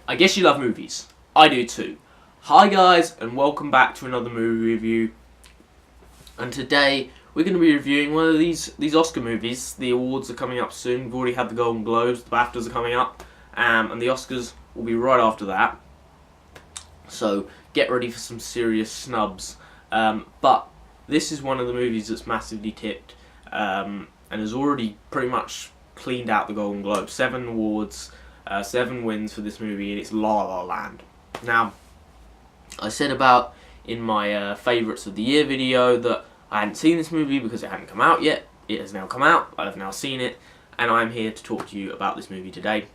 I guess you love movies. I do too. Hi guys, and welcome back to another movie review. And today we're going to be reviewing one of these Oscar movies. The awards are coming up soon. We've already had the Golden Globes, the BAFTAs are coming up, and the Oscars will be right after that. So get ready for some serious snubs. But this is one of the movies that's massively tipped and has already pretty much cleaned out the Golden Globe. 7 awards. 7 wins for this movie, and it's La La Land. Now, I said about in my favourites of the year video that I hadn't seen this movie because it hadn't come out yet. It has now come out, I have now seen it, and I'm here to talk to you about this movie today.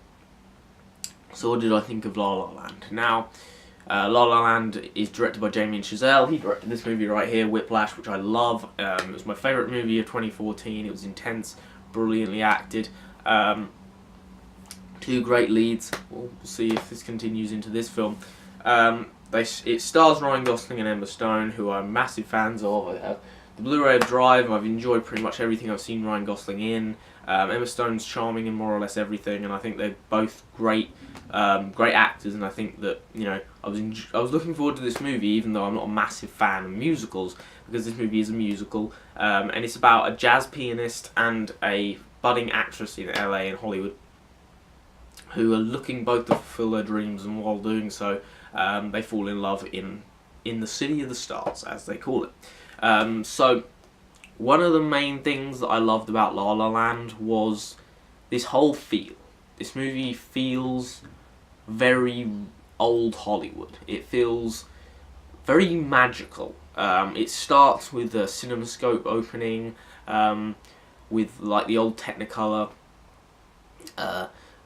So what did I think of La La Land? Now, La La Land is directed by Damien Chazelle. He directed this movie right here, Whiplash, which I love. It was my favourite movie of 2014. It was intense, brilliantly acted. 2 great leads. We'll see if this continues into this film. It stars Ryan Gosling and Emma Stone, who I'm massive fans of. I have the Blu-ray Drive. I've enjoyed pretty much everything I've seen Ryan Gosling in. Emma Stone's charming in more or less everything, and I think they're both great actors. And I think that I was looking forward to this movie, even though I'm not a massive fan of musicals, because this movie is a musical, and it's about a jazz pianist and a budding actress in LA and Hollywood, who are looking both to fulfill their dreams, and while doing so, they fall in love in the city of the stars, as they call it. So, one of the main things that I loved about La La Land was this whole feel. This movie feels very old Hollywood. It feels very magical. It starts with a CinemaScope opening, with like the old Technicolor.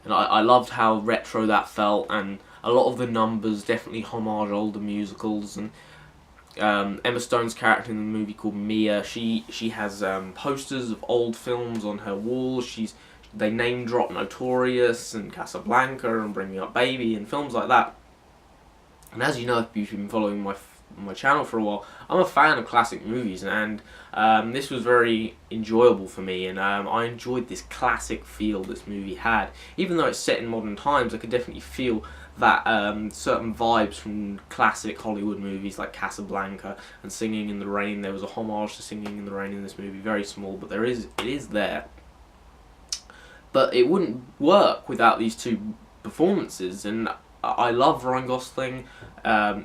And I loved how retro that felt, and a lot of the numbers definitely homage older musicals. And Emma Stone's character in the movie called Mia, she has posters of old films on her wall. They name drop Notorious and Casablanca and Bring Me Up Baby and films like that. And as you know, if you've been following my channel for a while, I'm a fan of classic movies, and this was very enjoyable for me, and I enjoyed this classic feel this movie had. Even though it's set in modern times, I could definitely feel that certain vibes from classic Hollywood movies like Casablanca and Singing in the Rain. There was a homage to Singing in the Rain in this movie, very small, but it is there. But it wouldn't work without these 2 performances, and I love Ryan Gosling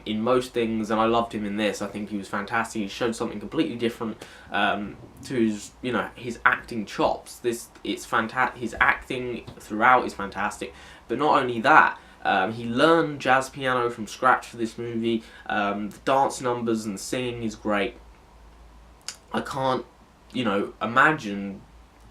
in most things, and I loved him in this. I think he was fantastic. He showed something completely different to his acting chops. It's fantastic. His acting throughout is fantastic. But not only that, he learned jazz piano from scratch for this movie. The dance numbers and the singing is great. I can't, imagine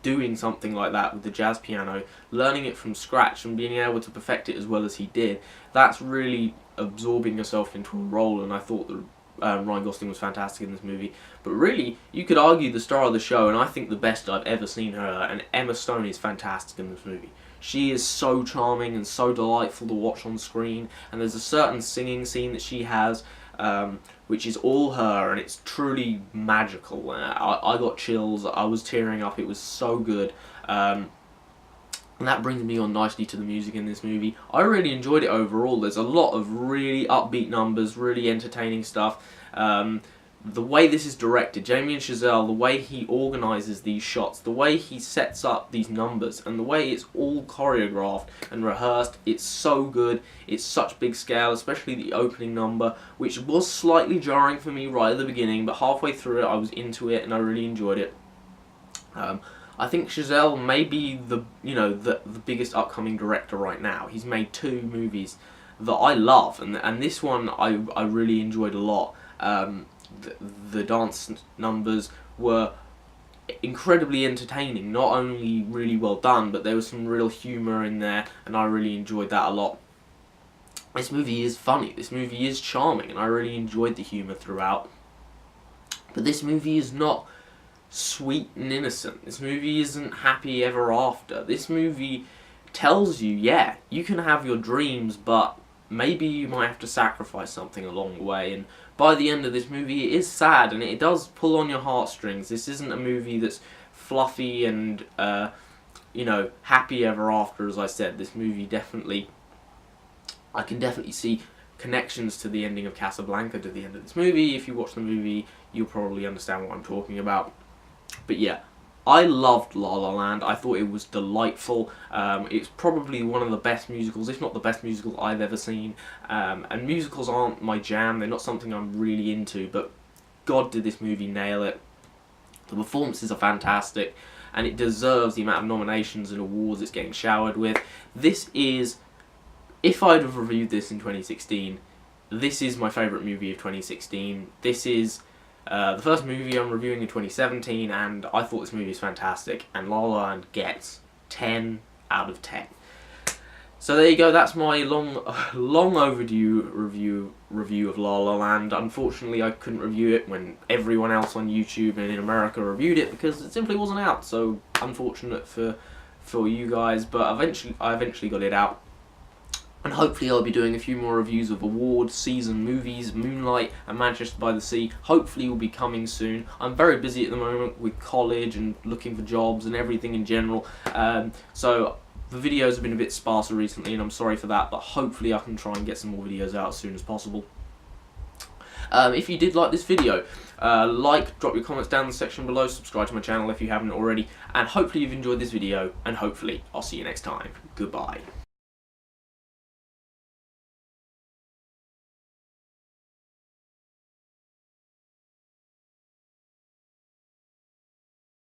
doing something like that with the jazz piano, learning it from scratch and being able to perfect it as well as he did. That's really absorbing yourself into a role, and I thought that Ryan Gosling was fantastic in this movie. But really, you could argue the star of the show, and I think the best I've ever seen her, and Emma Stone is fantastic in this movie. She is so charming and so delightful to watch on screen, and there's a certain singing scene that she has, which is all her, and it's truly magical. I got chills, I was tearing up, it was so good. And that brings me on nicely to the music in this movie. I really enjoyed it overall. There's a lot of really upbeat numbers, really entertaining stuff. The way this is directed, Damien Chazelle, the way he organises these shots, the way he sets up these numbers, and the way it's all choreographed and rehearsed, it's so good. It's such big scale, especially the opening number, which was slightly jarring for me right at the beginning, but halfway through it I was into it and I really enjoyed it. I think Chazelle may be the biggest upcoming director right now. He's made 2 movies that I love, and this one I really enjoyed a lot. The dance numbers were incredibly entertaining, not only really well done, but there was some real humour in there, and I really enjoyed that a lot. This movie is funny, this movie is charming, and I really enjoyed the humour throughout. But this movie is not sweet and innocent. This movie isn't happy ever after. This movie tells you, yeah, you can have your dreams, but maybe you might have to sacrifice something along the way. And by the end of this movie, it is sad, and it does pull on your heartstrings. This isn't a movie that's fluffy and happy ever after, as I said. This movie definitely I can definitely see connections to the ending of Casablanca to the end of this movie. If you watch the movie, you'll probably understand what I'm talking about. But yeah, I loved La La Land. I thought it was delightful. It's probably one of the best musicals, if not the best musical I've ever seen. And musicals aren't my jam. They're not something I'm really into, but God, did this movie nail it. The performances are fantastic, and it deserves the amount of nominations and awards it's getting showered with. This is, if I'd have reviewed this in 2016, this is my favourite movie of 2016. This is the first movie I'm reviewing in 2017, and I thought this movie is fantastic, and La La Land gets 10 out of 10. So there you go, that's my long overdue review of La La Land. Unfortunately, I couldn't review it when everyone else on YouTube and in America reviewed it because it simply wasn't out, so unfortunate for you guys, but I eventually got it out. And hopefully I'll be doing a few more reviews of award season movies. Moonlight and Manchester by the Sea hopefully will be coming soon. I'm very busy at the moment with college and looking for jobs and everything in general, so the videos have been a bit sparser recently, and I'm sorry for that, but hopefully I can try and get some more videos out as soon as possible. If you did like this video, drop your comments down in the section below, subscribe to my channel if you haven't already, and hopefully you've enjoyed this video, and hopefully I'll see you next time. Goodbye.